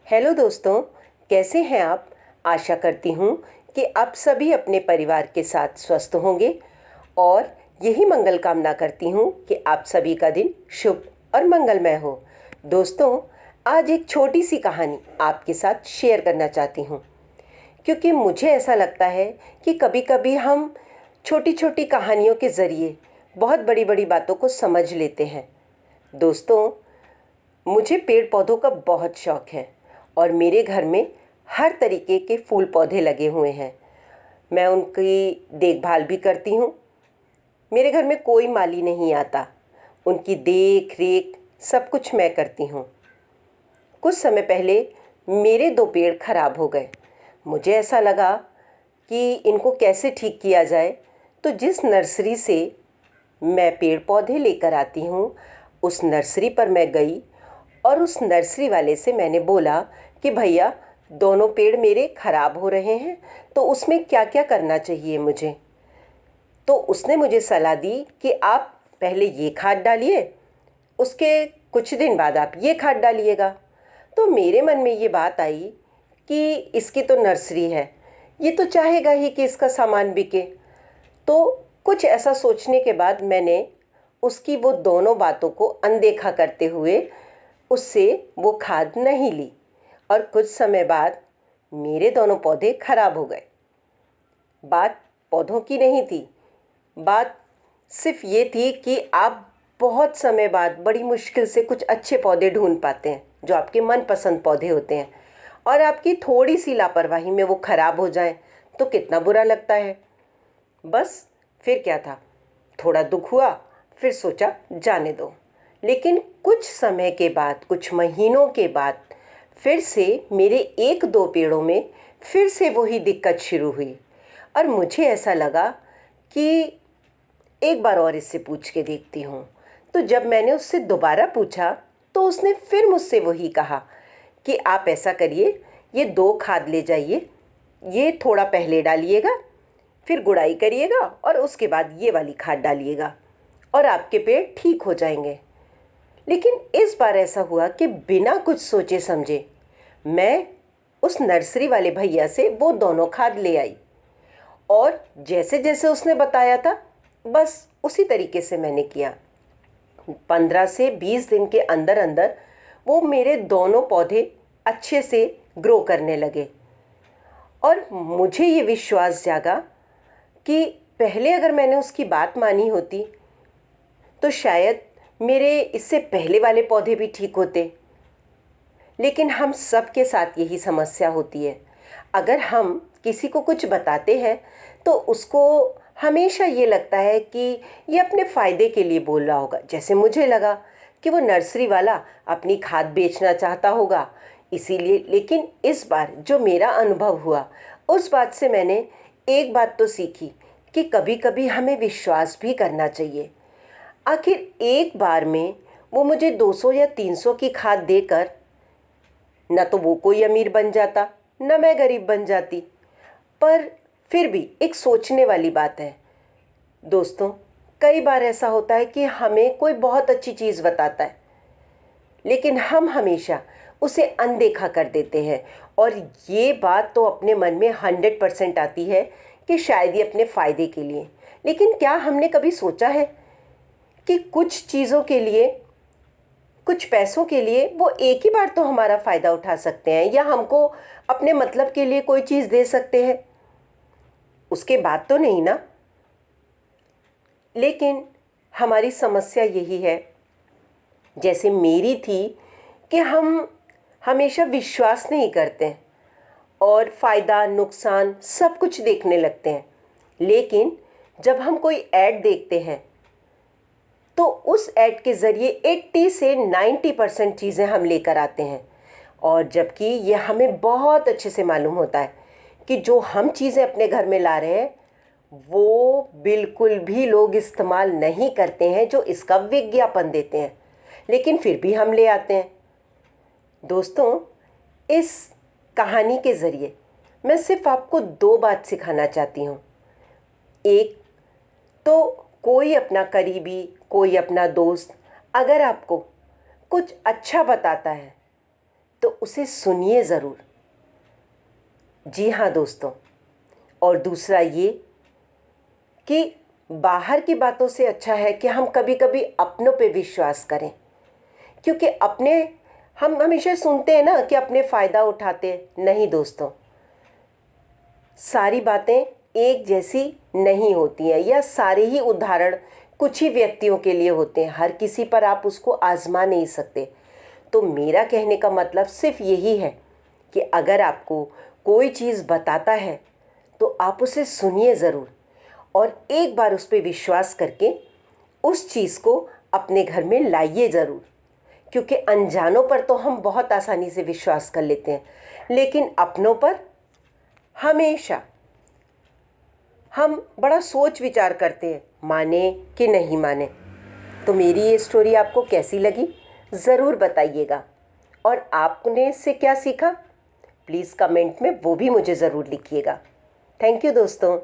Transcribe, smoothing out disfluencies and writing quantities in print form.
Hello दोस्तों, कैसे हैं आप। आशा करती हूँ कि आप सभी अपने परिवार के साथ स्वस्थ होंगे और यही मंगल कामना करती हूँ कि आप सभी का दिन शुभ और मंगलमय हो। दोस्तों, आज एक छोटी सी कहानी आपके साथ शेयर करना चाहती हूँ, क्योंकि मुझे ऐसा लगता है कि कभी कभी हम छोटी छोटी कहानियों के ज़रिए बहुत बड़ी बड़ी बातों को समझ लेते हैं। दोस्तों, मुझे पेड़ पौधों का बहुत शौक़ है और मेरे घर में हर तरीके के फूल पौधे लगे हुए हैं। मैं उनकी देखभाल भी करती हूँ। मेरे घर में कोई माली नहीं आता, उनकी देख रेख सब कुछ मैं करती हूँ। कुछ समय पहले मेरे 2 पेड़ खराब हो गए। मुझे ऐसा लगा कि इनको कैसे ठीक किया जाए, तो जिस नर्सरी से मैं पेड़ पौधे लेकर आती हूँ उस नर्सरी पर मैं गई और उस नर्सरी वाले से मैंने बोला कि भैया, दोनों पेड़ मेरे ख़राब हो रहे हैं, तो उसमें क्या क्या करना चाहिए मुझे। तो उसने मुझे सलाह दी कि आप पहले ये खाद डालिए, उसके कुछ दिन बाद आप ये खाद डालिएगा। तो मेरे मन में ये बात आई कि इसकी तो नर्सरी है, ये तो चाहेगा ही कि इसका सामान बिके। तो कुछ ऐसा सोचने के बाद मैंने उसकी वो दोनों बातों को अनदेखा करते हुए उससे वो खाद नहीं ली और कुछ समय बाद मेरे दोनों पौधे खराब हो गए। बात पौधों की नहीं थी, बात सिर्फ ये थी कि आप बहुत समय बाद बड़ी मुश्किल से कुछ अच्छे पौधे ढूंढ पाते हैं जो आपके मनपसंद पौधे होते हैं, और आपकी थोड़ी सी लापरवाही में वो खराब हो जाएं तो कितना बुरा लगता है। बस फिर क्या था, थोड़ा दुख हुआ, फिर सोचा जाने दो। लेकिन कुछ समय के बाद, कुछ महीनों के बाद फिर से मेरे 1-2 पेड़ों में फिर से वही दिक्कत शुरू हुई और मुझे ऐसा लगा कि एक बार और इससे पूछ के देखती हूँ। तो जब मैंने उससे दोबारा पूछा तो उसने फिर मुझसे वही कहा कि आप ऐसा करिए, ये 2 खाद ले जाइए, ये थोड़ा पहले डालिएगा, फिर गुड़ाई करिएगा और उसके बाद ये वाली खाद डालिएगा और आपके पेड़ ठीक हो जाएंगे। लेकिन इस बार ऐसा हुआ कि बिना कुछ सोचे समझे मैं उस नर्सरी वाले भैया से वो दोनों खाद ले आई और जैसे जैसे उसने बताया था बस उसी तरीके से मैंने किया। 15 से 20 दिन के अंदर अंदर वो मेरे दोनों पौधे अच्छे से ग्रो करने लगे और मुझे ये विश्वास जागा कि पहले अगर मैंने उसकी बात मानी होती तो शायद मेरे इससे पहले वाले पौधे भी ठीक होते। लेकिन हम सब के साथ यही समस्या होती है। अगर हम किसी को कुछ बताते हैं तो उसको हमेशा ये लगता है कि ये अपने फ़ायदे के लिए बोल रहा होगा। जैसे मुझे लगा कि वो नर्सरी वाला अपनी खाद बेचना चाहता होगा इसीलिए। लेकिन इस बार जो मेरा अनुभव हुआ उस बात से मैंने एक बात तो सीखी कि कभी कभी हमें विश्वास भी करना चाहिए। आखिर एक बार में वो मुझे 200 या 300 की खाद देकर न तो वो कोई अमीर बन जाता, न मैं गरीब बन जाती, पर फिर भी एक सोचने वाली बात है। दोस्तों, कई बार ऐसा होता है कि हमें कोई बहुत अच्छी चीज़ बताता है लेकिन हम हमेशा उसे अनदेखा कर देते हैं और ये बात तो अपने मन में 100% आती है कि शायद ये अपने फ़ायदे के लिए। लेकिन क्या हमने कभी सोचा है कि कुछ चीज़ों के लिए, कुछ पैसों के लिए वो एक ही बार तो हमारा फ़ायदा उठा सकते हैं या हमको अपने मतलब के लिए कोई चीज़ दे सकते हैं, उसके बाद तो नहीं ना। लेकिन हमारी समस्या यही है, जैसे मेरी थी, कि हम हमेशा विश्वास नहीं करते और फ़ायदा नुकसान सब कुछ देखने लगते हैं। लेकिन जब हम कोई ऐड देखते हैं तो उस ऐड के ज़रिए 80 से 90% चीज़ें हम लेकर आते हैं, और जबकि ये हमें बहुत अच्छे से मालूम होता है कि जो हम चीज़ें अपने घर में ला रहे हैं वो बिल्कुल भी लोग इस्तेमाल नहीं करते हैं जो इसका विज्ञापन देते हैं, लेकिन फिर भी हम ले आते हैं। दोस्तों, इस कहानी के ज़रिए मैं सिर्फ आपको 2 बात सिखाना चाहती हूँ। एक तो कोई अपना करीबी, कोई अपना दोस्त अगर आपको कुछ अच्छा बताता है तो उसे सुनिए ज़रूर। जी हाँ दोस्तों, और दूसरा ये कि बाहर की बातों से अच्छा है कि हम कभी कभी अपनों पे विश्वास करें, क्योंकि अपने हम हमेशा सुनते हैं ना कि अपने फ़ायदा उठाते। नहीं दोस्तों, सारी बातें एक जैसी नहीं होती हैं, या सारे ही उदाहरण कुछ ही व्यक्तियों के लिए होते हैं। हर किसी पर आप उसको आजमा नहीं सकते। तो मेरा कहने का मतलब सिर्फ यही है कि अगर आपको कोई चीज़ बताता है तो आप उसे सुनिए ज़रूर, और एक बार उस पर विश्वास करके उस चीज़ को अपने घर में लाइए ज़रूर। क्योंकि अनजानों पर तो हम बहुत आसानी से विश्वास कर लेते हैं, लेकिन अपनों पर हमेशा हम बड़ा सोच विचार करते हैं, माने कि नहीं माने। तो मेरी ये स्टोरी आपको कैसी लगी ज़रूर बताइएगा, और आपने इससे क्या सीखा प्लीज़ कमेंट में वो भी मुझे ज़रूर लिखिएगा। थैंक यू दोस्तों।